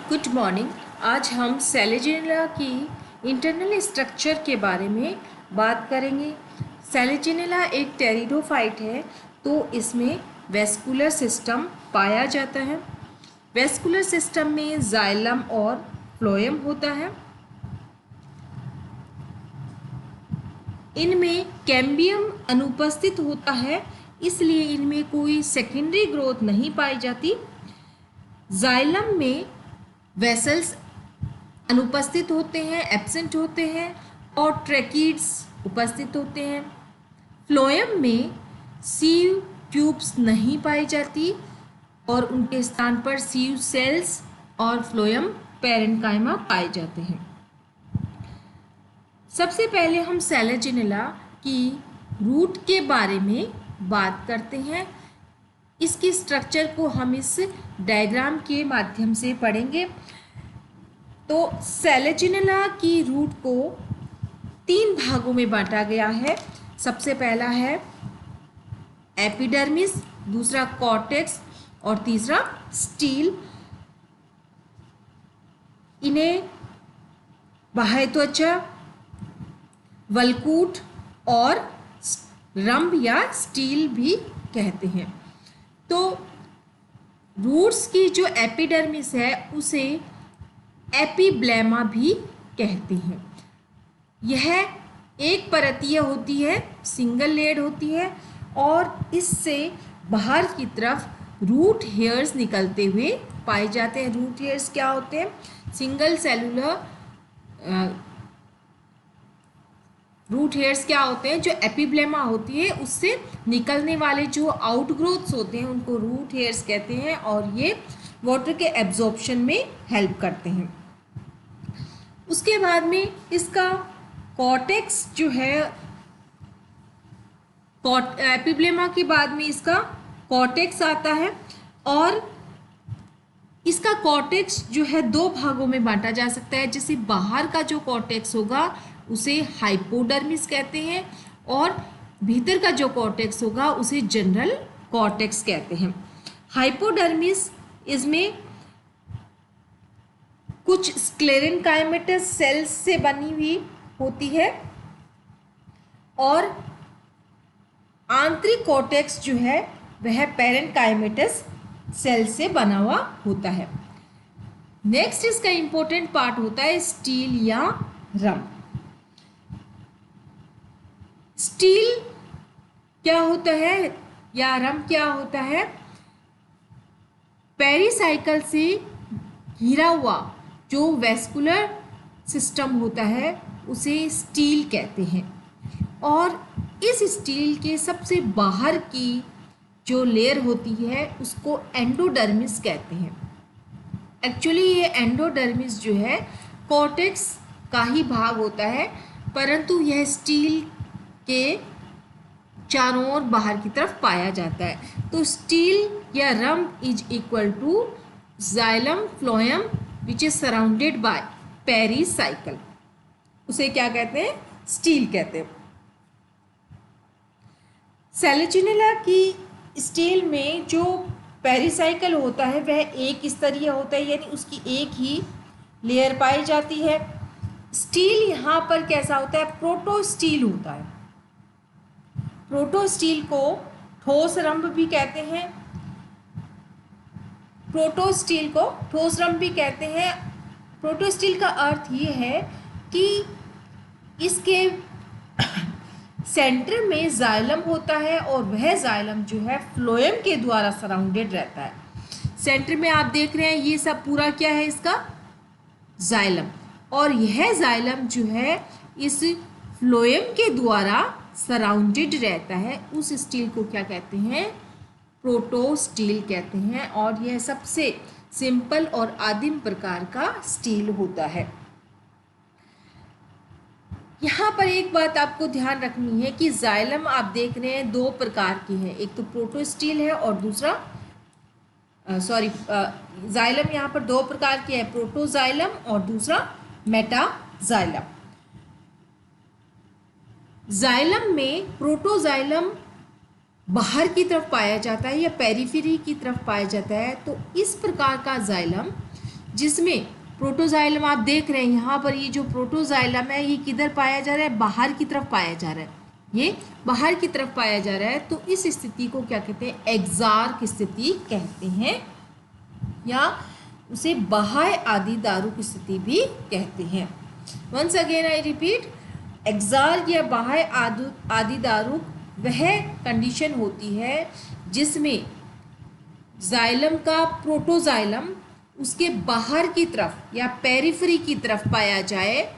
Good morning. आज हम Selaginella की इंटरनल स्ट्रक्चर के बारे में बात करेंगे। सेलेजिनेला एक टेरिडोफाइट है, तो इसमें वेस्कुलर सिस्टम पाया जाता है। वेस्कुलर सिस्टम में जाइलम और फ्लोएम होता है। इनमें कैम्बियम अनुपस्थित होता है, इसलिए इनमें कोई सेकेंडरी ग्रोथ नहीं पाई जाती। जाइलम में वेसल्स अनुपस्थित होते हैं, एब्सेंट होते हैं, और ट्रैकीड्स उपस्थित होते हैं। फ्लोएम में सीव ट्यूब्स नहीं पाई जाती और उनके स्थान पर सीव सेल्स और फ्लोएम पैरेन्काइमा पाए जाते हैं। सबसे पहले हम सेलेजिनेला की रूट के बारे में बात करते हैं। इसकी स्ट्रक्चर को हम इस डायग्राम के माध्यम से पढ़ेंगे। तो सेलेजिनेला की रूट को 3 भागों में बांटा गया है। सबसे पहला है एपिडर्मिस, दूसरा कॉर्टेक्स और तीसरा स्टील। इन्हें बाह्य त्वचा, वल्कूट और रंभ या स्टील भी कहते हैं। तो रूट्स की जो एपिडर्मिस है उसे एपिब्लेमा भी कहते हैं। यह एक परतीय होती है, सिंगल लेयर्ड होती है, और इससे बाहर की तरफ रूट हेयर्स निकलते हुए पाए जाते हैं। रूट हेयर्स क्या होते हैं? सिंगल सेलुलर रूट हेयर्स क्या होते हैं? जो एपिब्लेमा होती है उससे निकलने वाले जो आउटग्रोथ्स होते हैं उनको रूट हेयर्स कहते हैं, और ये वाटर के एब्जॉर्प्शन में हेल्प करते हैं। उसके बाद में इसका कॉर्टेक्स जो है, एपिब्लेमा के बाद में इसका कॉर्टेक्स आता है, और इसका कॉर्टेक्स जो है 2 भागों में बांटा जा सकता है। जैसे बाहर का जो कॉर्टेक्स होगा उसे हाइपोडर्मिस कहते हैं, और भीतर का जो कॉर्टेक्स होगा उसे जनरल कॉर्टेक्स कहते हैं। हाइपोडर्मिस इसमें कुछ स्क्लेरेनकाइमेटस सेल्स से बनी हुई होती है, और आंतरिक कॉर्टेक्स जो है वह पैरेन्काइमेटस सेल से बना हुआ होता है। नेक्स्ट इसका इंपॉर्टेंट पार्ट होता है स्टील या रम। स्टील क्या होता है या रम क्या होता है? पेरिसाइकल से घिरा हुआ जो वेस्कुलर सिस्टम होता है उसे स्टील कहते हैं, और इस स्टील के सबसे बाहर की जो लेयर होती है उसको एंडोडर्मिस कहते हैं। एक्चुअली ये एंडोडर्मिस जो है कॉर्टेक्स का ही भाग होता है, परंतु यह स्टील के चारों ओर बाहर की तरफ पाया जाता है। तो स्टील या रम is equal to xylem phloem which is surrounded by pericycle. उसे क्या कहते हैं? स्टील कहते हैं। सेलेजिनेला की स्टील में जो पेरिसाइकल होता है वह एक स्तरीय होता है, यानी उसकी एक ही लेयर पाई जाती है। स्टील यहाँ पर कैसा होता है? प्रोटो स्टील होता है। प्रोटो स्टील को ठोस रंभ भी कहते हैं, प्रोटो स्टील को ठोस रंभ भी कहते हैं। प्रोटो स्टील का अर्थ ये है कि इसके सेंटर में जाइलम होता है, और वह जाइलम जो है फ्लोएम के द्वारा सराउंडेड रहता है। सेंटर में आप देख रहे हैं ये सब पूरा क्या है? इसका जाइलम, और यह जाइलम जो है इस फ्लोएम के द्वारा सराउंडेड रहता है। उस स्टील को क्या कहते हैं? प्रोटो स्टील कहते हैं, और यह सबसे सिंपल और आदिम प्रकार का स्टील होता है। यहाँ पर एक बात आपको ध्यान रखनी है कि जाइलम आप देख रहे हैं 2 प्रकार की है, एक तो प्रोटो स्टील है और दूसरा जाइलम यहाँ पर 2 प्रकार की है, प्रोटोजाइलम और दूसरा मेटाजाइलम। जाइलम में प्रोटोजाइलम बाहर की तरफ पाया जाता है या पेरिफेरी की तरफ पाया जाता है। तो इस प्रकार का जाइलम जिसमें प्रोटोजाइलम आप देख रहे हैं यहाँ पर, ये जो प्रोटोजाइलम है ये किधर पाया जा रहा है, बाहर की तरफ पाया जा रहा है, ये बाहर की तरफ पाया जा रहा है। तो इस स्थिति को क्या कहते हैं, एग्जार्क स्थिति कहते हैं, या उसे बाह्य आदि दारुक स्थिति भी कहते हैं। Once again I repeat, exarch या बाह्य आदि दारुक वह कंडीशन होती है जिसमें जाइलम का प्रोटोजाइलम उसके बाहर की तरफ या पेरिफेरी की तरफ पाया जाए,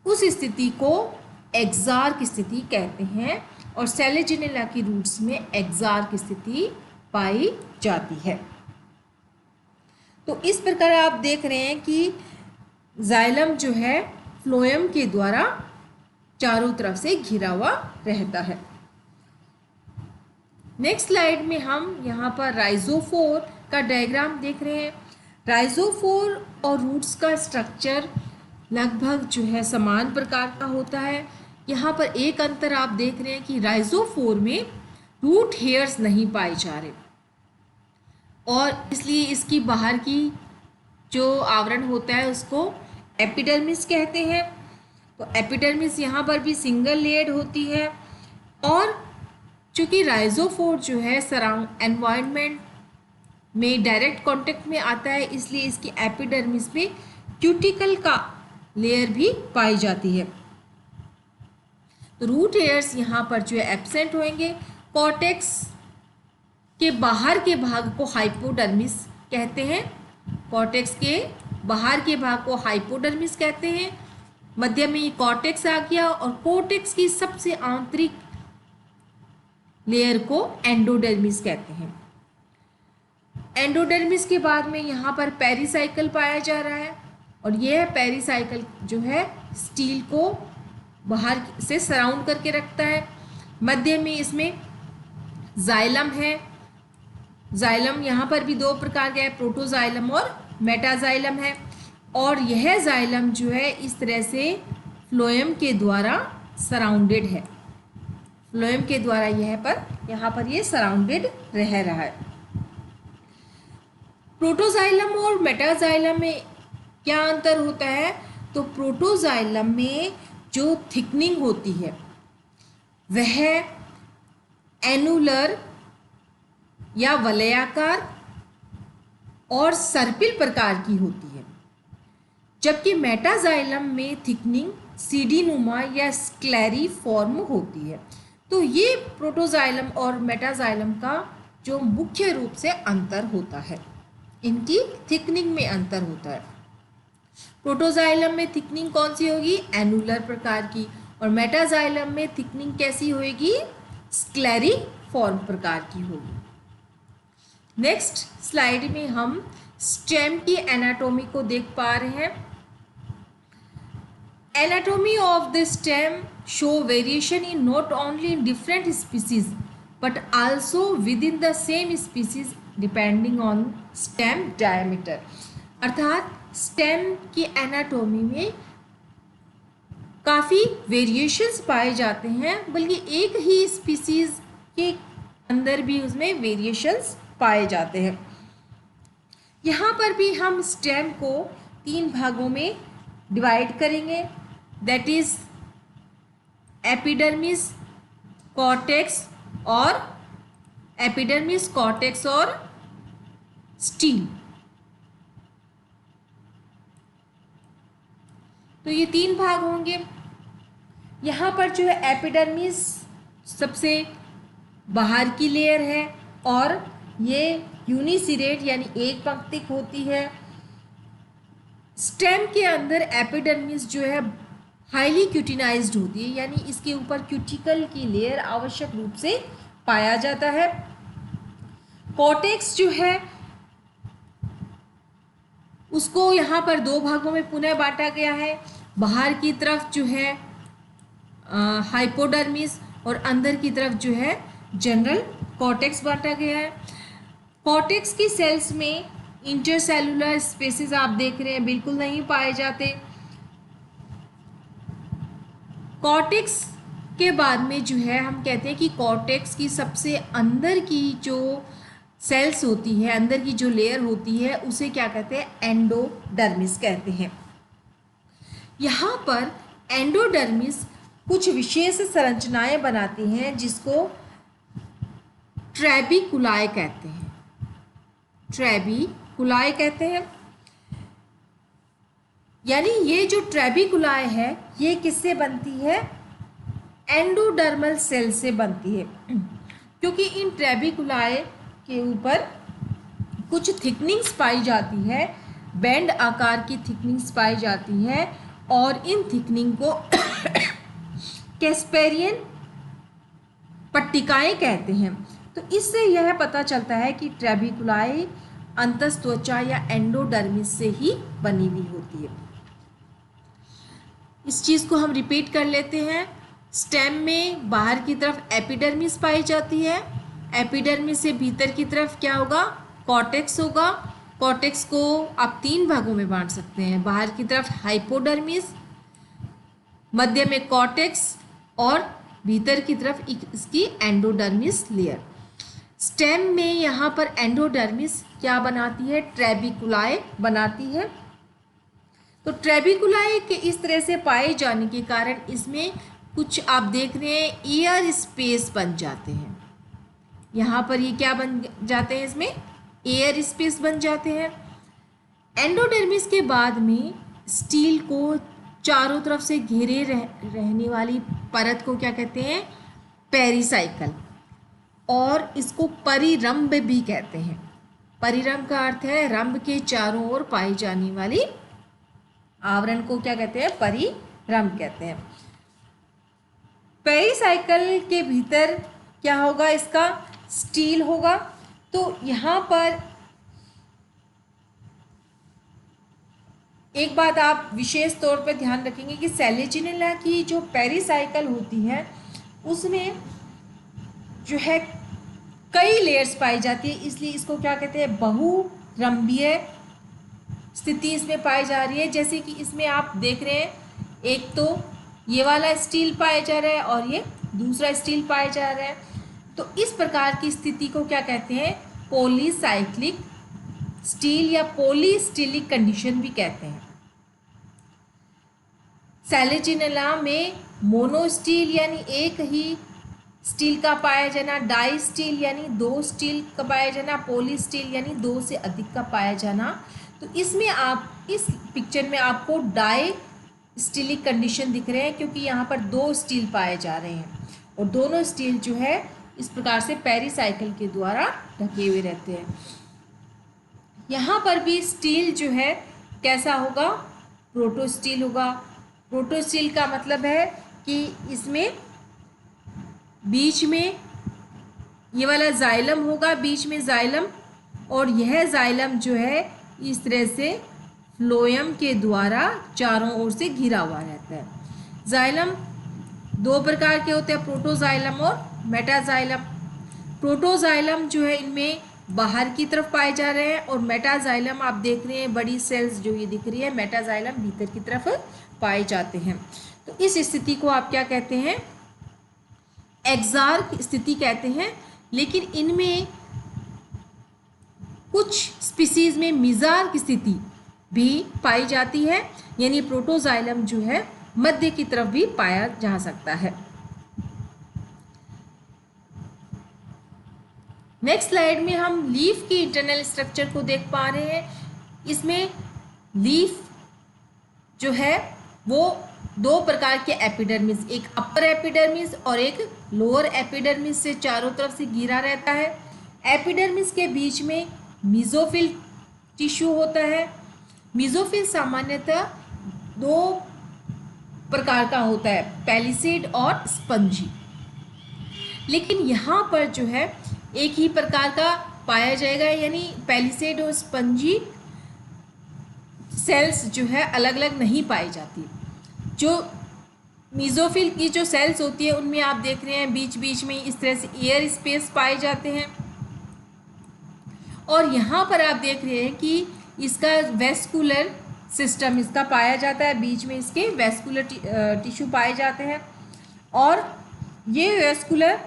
उस स्थिति को एग्जार्क स्थिति कहते हैं। और सेलेजिनेला की रूट्स में एग्जार्क स्थिति पाई जाती है। तो इस प्रकार आप देख रहे हैं कि जाइलम जो है फ्लोएम के द्वारा चारों तरफ से घिरा हुआ रहता है। नेक्स्ट स्लाइड में हम यहाँ पर राइजोफोर का डायग्राम देख रहे हैं। राइजोफोर और रूट्स का स्ट्रक्चर लगभग जो है समान प्रकार का होता है। यहाँ पर एक अंतर आप देख रहे हैं कि राइजोफोर में रूट हेयर्स नहीं पाए जा रहे, और इसलिए इसकी बाहर की जो आवरण होता है उसको एपिडर्मिस कहते हैं। तो एपिडर्मिस यहाँ पर भी सिंगल लेयर्ड होती है, और चूँकि राइजोफोर जो है सराउंड एनवायरनमेंट में डायरेक्ट कांटेक्ट में आता है, इसलिए इसकी एपिडर्मिस में क्यूटिकल का लेयर भी पाई जाती है। तो रूट हेयर्स यहाँ पर जो है एब्सेंट होंगे। कॉर्टेक्स के बाहर के भाग को हाइपोडर्मिस कहते हैं, कॉर्टेक्स के बाहर के भाग को हाइपोडर्मिस कहते हैं। मध्य में ये कॉर्टेक्स आ गया, और कॉर्टेक्स की सबसे आंतरिक लेयर को एंडोडर्मिस कहते हैं। एंडोडर्मिस के बाद में यहाँ पर पेरिसाइकल पाया जा रहा है, और यह पेरिसाइकल जो है स्टील को बाहर से सराउंड करके रखता है। मध्य में इसमें जाइलम है। जाइलम यहाँ पर भी दो प्रकार का है, प्रोटोजाइलम और मेटाजाइलम है, और यह जाइलम जो है इस तरह से फ्लोएम के द्वारा सराउंडेड है। फ्लोएम के द्वारा यहाँ पर ये सराउंडेड रह रहा है। प्रोटोजाइलम और मेटाजाइलम में क्या अंतर होता है, तो प्रोटोजाइलम में जो थिकनिंग होती है वह एनुलर या वलयाकार और सर्पिल प्रकार की होती है, जबकि मेटाजाइलम में थिकनिंग सीढ़ीनुमा या स्क्लेरी फॉर्म होती है। तो ये प्रोटोजाइलम और मेटाजाइलम का जो मुख्य रूप से अंतर होता है, इनकी थिकनिंग में अंतर होता है। प्रोटोजाइलम में थिकनिंग कौन सी होगी, एनुलर प्रकार की, और मेटाजाइलम में थिकनिंग कैसी होगी, स्क्लेरी फॉर्म प्रकार की होगी। नेक्स्ट स्लाइड में हम स्टेम की एनाटॉमी को देख पा रहे हैं। Anatomy of the stem show variation in not only in different species but also with in the same species depending on stem diameter. अर्थात स्टेम की एनाटॉमी में काफ़ी वेरिएशंस पाए जाते हैं, बल्कि एक ही स्पीसीज के अंदर भी उसमें वेरिएशंस पाए जाते हैं। यहाँ पर भी हम स्टेम को 3 भागों में डिवाइड करेंगे, दैट इज एपिडर्मिस, कॉर्टेक्स और स्टील। तो ये 3 भाग होंगे। यहाँ पर जो है एपिडर्मिस सबसे बाहर की लेयर है, और ये यूनिसिरेट यानी एक पंक्तिक होती है। स्टेम के अंदर एपिडर्मिस जो है हाईली क्यूटिनाइज्ड होती है, यानी इसके ऊपर क्यूटिकल की लेयर आवश्यक रूप से पाया जाता है। कॉर्टेक्स जो है उसको यहाँ पर 2 भागों में पुनः बांटा गया है। बाहर की तरफ जो है हाइपोडर्मिस, और अंदर की तरफ जो है जनरल कॉर्टेक्स बांटा गया है। कॉर्टेक्स की सेल्स में इंटरसेलुलर स्पेसेस आप देख रहे हैं बिल्कुल नहीं पाए जाते। कॉर्टेक्स के बाद में जो है हम कहते हैं कि कॉर्टेक्स की सबसे अंदर की जो सेल्स होती है, अंदर की जो लेयर होती है, उसे क्या कहते हैं, एंडोडर्मिस कहते हैं। यहाँ पर एंडोडर्मिस कुछ विशेष संरचनाएं बनाती हैं जिसको ट्रेबिकुलाए कहते हैं। ट्रेबिकुलाए कहते हैं, यानी ये जो ट्रेबिकुलाए है ये किससे बनती है, एंडोडर्मल सेल से बनती है, क्योंकि इन ट्रेबिकुलाए के ऊपर कुछ थिकनिंग्स पाई जाती है, बैंड आकार की थिकनिंग्स पाई जाती है, और इन थिकनिंग को कैस्पेरियन पट्टिकाएं कहते हैं। तो इससे यह पता चलता है कि ट्रेबिकुलाए अंतस्त्वचा या एंडोडर्मिस से ही बनी हुई होती है। इस चीज़ को हम रिपीट कर लेते हैं। स्टेम में बाहर की तरफ एपिडर्मिस पाई जाती है, एपिडर्मिस से भीतर की तरफ क्या होगा, कॉर्टेक्स होगा। कॉर्टेक्स को आप 3 भागों में बांट सकते हैं, बाहर की तरफ हाइपोडर्मिस, मध्य में कॉर्टेक्स और भीतर की तरफ इसकी एंडोडर्मिस लेयर। स्टेम में यहाँ पर एंडोडर्मिस क्या बनाती है, ट्रेबिकुलाए बनाती है। तो ट्रेबिकुलाए के इस तरह से पाए जाने के कारण इसमें कुछ आप देख रहे हैं एयर स्पेस बन जाते हैं। यहाँ पर ये क्या बन जाते हैं, इसमें एयर स्पेस बन जाते हैं। एंडोडर्मिस के बाद में स्टील को चारों तरफ से घेरे रहने वाली परत को क्या कहते हैं, पेरिसाइकल, और इसको परिरंभ भी कहते हैं। परिरंभ का अर्थ है रंभ के चारों ओर पाई जाने वाली आवरण को क्या कहते हैं, परिरंभ कहते हैं। पेरिसाइकल के भीतर क्या होगा, इसका स्टील होगा। तो यहाँ पर एक बात आप विशेष तौर पर ध्यान रखेंगे कि सेलेजिनेला की जो पेरिसाइकल होती है उसमें जो है कई लेयर्स पाई जाती है, इसलिए इसको क्या कहते हैं, बहुरंभीय स्थिति इसमें पाई जा रही है। जैसे कि इसमें आप देख रहे हैं, एक तो ये वाला स्टील पाया जा रहा है और ये दूसरा स्टील पाया जा रहा है। तो इस प्रकार की स्थिति को क्या कहते हैं, पॉलीसाइक्लिक स्टील या पॉलीस्टिलिक कंडीशन भी कहते हैं। सेलेजिनेला में मोनोस्टील यानी एक ही स्टील का पाया जाना, डाई स्टील यानी 2 स्टील का पाया जाना, पॉलीस्टील यानी 2 से अधिक का पाया जाना। तो इसमें आप इस पिक्चर में आपको डाई स्टीलिक कंडीशन दिख रहे हैं, क्योंकि यहाँ पर 2 स्टील पाए जा रहे हैं और दोनों स्टील जो है इस प्रकार से पेरिसाइकिल के द्वारा ढके हुए रहते हैं। यहाँ पर भी स्टील जो है कैसा होगा, प्रोटोस्टील होगा। प्रोटोस्टील का मतलब है कि इसमें बीच में ये वाला जाइलम होगा, बीच में जाइलम, और यह जाइलम जो है इस तरह से फ्लोएम के द्वारा चारों ओर से घिरा हुआ रहता है। जाइलम 2 प्रकार के होते हैं, प्रोटोजाइलम और मेटाजाइलम। प्रोटोजाइलम जो है इनमें बाहर की तरफ पाए जा रहे हैं, और मेटाजाइलम आप देख रहे हैं बड़ी सेल्स जो ये दिख रही है, मेटाजाइलम भीतर की तरफ पाए जाते हैं। तो इस स्थिति को आप क्या कहते हैं, एक्सार्क स्थिति कहते हैं। लेकिन इनमें कुछ स्पीसीज में मिजार्क स्थिति भी पाई जाती है, यानी प्रोटोजाइलम जो है मध्य की तरफ भी पाया जा सकता है। नेक्स्ट स्लाइड में हम लीफ की इंटरनल स्ट्रक्चर को देख पा रहे हैं। इसमें लीफ जो है वो 2 प्रकार के एपिडर्मिस, एक अपर एपिडर्मिस और एक लोअर एपिडर्मिस से चारों तरफ से घिरा रहता है। एपिडर्मिस के बीच में मीजोफिल टिश्यू होता है। मीजोफिल सामान्यतः 2 प्रकार का होता है, पैलिसेड और स्पंजी। लेकिन यहाँ पर जो है एक ही प्रकार का पाया जाएगा, यानी पैलिसेड और स्पंजी सेल्स जो है अलग अलग नहीं पाई जाती। जो मीजोफिल की जो सेल्स होती है उनमें आप देख रहे हैं बीच बीच में इस तरह से एयर स्पेस पाए जाते हैं, और यहाँ पर आप देख रहे हैं कि इसका वेस्कुलर सिस्टम इसका पाया जाता है, बीच में इसके वेस्कुलर टिश्यू पाए जाते हैं, और ये वेस्कुलर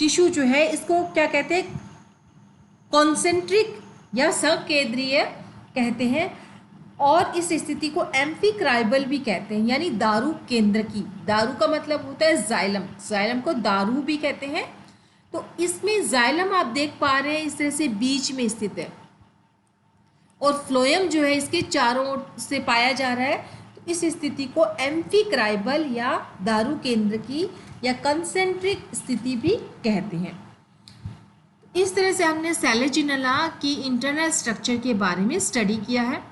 टिश्यू जो है इसको क्या कहते हैं, कॉन्सेंट्रिक या सकेंद्रीय कहते हैं। और इस स्थिति को एम्फीक्राइबल भी कहते हैं, यानी दारू केंद्र की। दारू का मतलब होता है जाइलम, जाइलम को दारू भी कहते हैं। तो इसमें जाइलम आप देख पा रहे हैं इस तरह से बीच में स्थित है, और फ्लोएम जो है इसके चारों ओर से पाया जा रहा है। तो इस स्थिति को एम्फीक्राइबल या दारू केंद्र की या कंसेंट्रिक स्थिति भी कहते हैं। इस तरह से हमने सैलेजिनला की इंटरनल स्ट्रक्चर के बारे में स्टडी किया है।